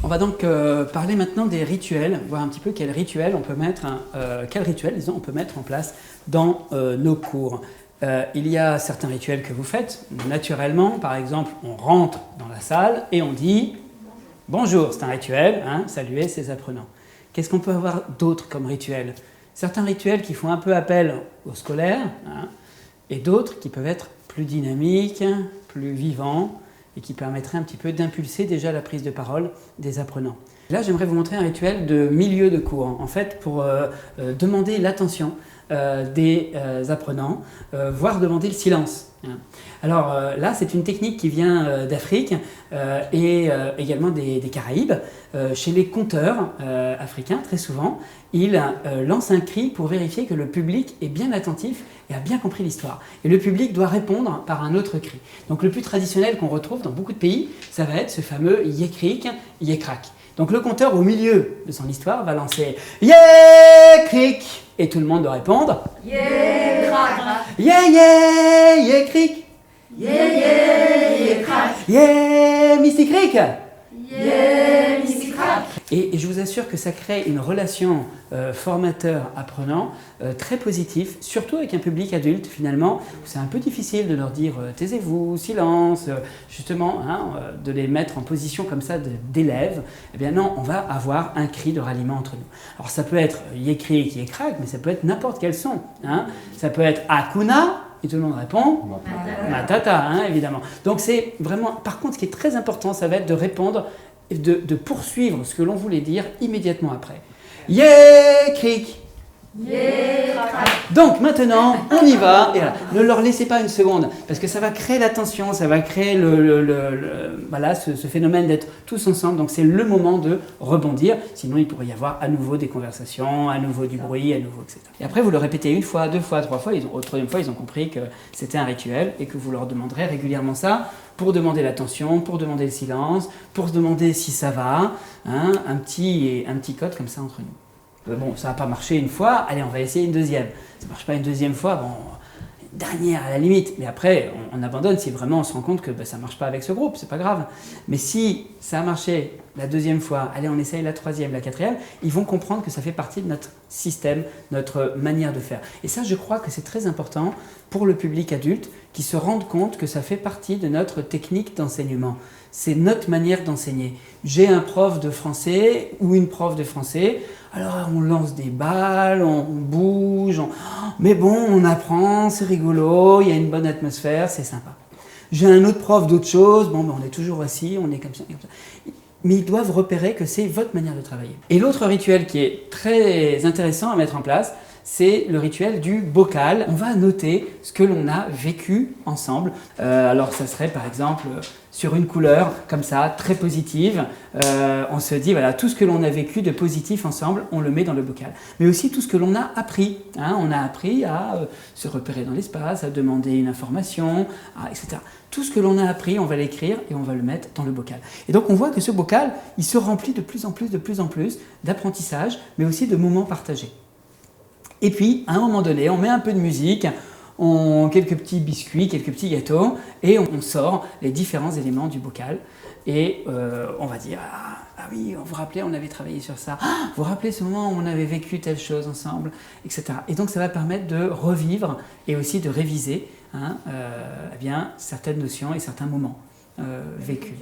On va donc parler maintenant des rituels, voir un petit peu quels rituels on peut mettre, disons, on peut mettre en place dans nos cours. Il y a certains rituels que vous faites naturellement. Par exemple, on rentre dans la salle et on dit « Bonjour », c'est un rituel, hein, saluer ses apprenants. Qu'est-ce qu'on peut avoir d'autre comme rituel? Certains rituels qui font un peu appel aux scolaires, hein, et d'autres qui peuvent être plus dynamiques, plus vivants, et qui permettraient un petit peu d'impulser déjà la prise de parole des apprenants. Là, j'aimerais vous montrer un rituel de milieu de cours, en fait, pour demander l'attention des apprenants, voire demander le silence. Alors là, c'est une technique qui vient d'Afrique et également des Caraïbes. Chez les conteurs africains, très souvent, ils lancent un cri pour vérifier que le public est bien attentif et a bien compris l'histoire. Et le public doit répondre par un autre cri. Donc le plus traditionnel qu'on retrouve dans beaucoup de pays, ça va être ce fameux « yekrik, yekrak ». Donc le conteur, au milieu de son histoire, va lancer « yekrik » et tout le monde doit répondre « yekrak ». « Yeah, yekrik ». « Yeah, yekrak ». « Yeah, mystikrik ». Yeah, mystikrak. Et je vous assure que ça crée une relation formateur-apprenant très positive, surtout avec un public adulte finalement, où c'est un peu difficile de leur dire taisez-vous, silence, justement, hein, de les mettre en position comme ça d'élèves. Eh bien non, on va avoir un cri de ralliement entre nous. Alors ça peut être yekrik, yekrak, mais ça peut être n'importe quel son. Hein. Ça peut être akuna, et tout le monde répond matata, hein, évidemment. Donc c'est vraiment, par contre, ce qui est très important, ça va être de répondre, de poursuivre ce que l'on voulait dire immédiatement après. Yekrik. Donc maintenant, on y va. Et là, ne leur laissez pas une seconde, parce que ça va créer la tension, ça va créer voilà, ce phénomène d'être tous ensemble. Donc c'est le moment de rebondir, sinon il pourrait y avoir à nouveau des conversations, à nouveau du bruit, à nouveau, etc. Et après vous le répétez une fois, deux fois, trois fois, au troisième fois ils ont compris que c'était un rituel et que vous leur demanderez régulièrement ça pour demander l'attention, pour demander le silence, pour se demander si ça va, hein, un petit code comme ça entre nous. Bon, ça n'a pas marché une fois, allez, on va essayer une deuxième. Ça ne marche pas une deuxième fois, bon, une dernière à la limite. Mais après, on abandonne si vraiment on se rend compte que ça ne marche pas avec ce groupe, c'est pas grave. Mais si ça a marché la deuxième fois, allez, on essaye la troisième, la quatrième, ils vont comprendre que ça fait partie de notre système, notre manière de faire. Et ça, je crois que c'est très important pour le public adulte qui se rende compte que ça fait partie de notre technique d'enseignement. C'est notre manière d'enseigner. J'ai un prof de français ou une prof de français, alors on lance des balles, on bouge, mais bon, on apprend, c'est rigolo, il y a une bonne atmosphère, c'est sympa. J'ai un autre prof d'autre chose, bon, ben on est toujours assis, on est comme ça, comme ça. Mais ils doivent repérer que c'est votre manière de travailler. Et l'autre rituel qui est très intéressant à mettre en place, c'est le rituel du bocal. On va noter ce que l'on a vécu ensemble. Alors ça serait par exemple sur une couleur comme ça, très positive. On se dit voilà, tout ce que l'on a vécu de positif ensemble, on le met dans le bocal. Mais aussi tout ce que l'on a appris. Hein. On a appris à se repérer dans l'espace, à demander une information, etc. Tout ce que l'on a appris, on va l'écrire et on va le mettre dans le bocal. Et donc on voit que ce bocal, il se remplit de plus en plus d'apprentissage, mais aussi de moments partagés. Et puis, à un moment donné, on met un peu de musique, quelques petits biscuits, quelques petits gâteaux, et on sort les différents éléments du bocal. Et on va dire, ah oui, vous vous rappelez, on avait travaillé sur ça. Ah, vous vous rappelez ce moment où on avait vécu telle chose ensemble, etc. Et donc, ça va permettre de revivre et aussi de réviser eh bien, certaines notions et certains moments vécus.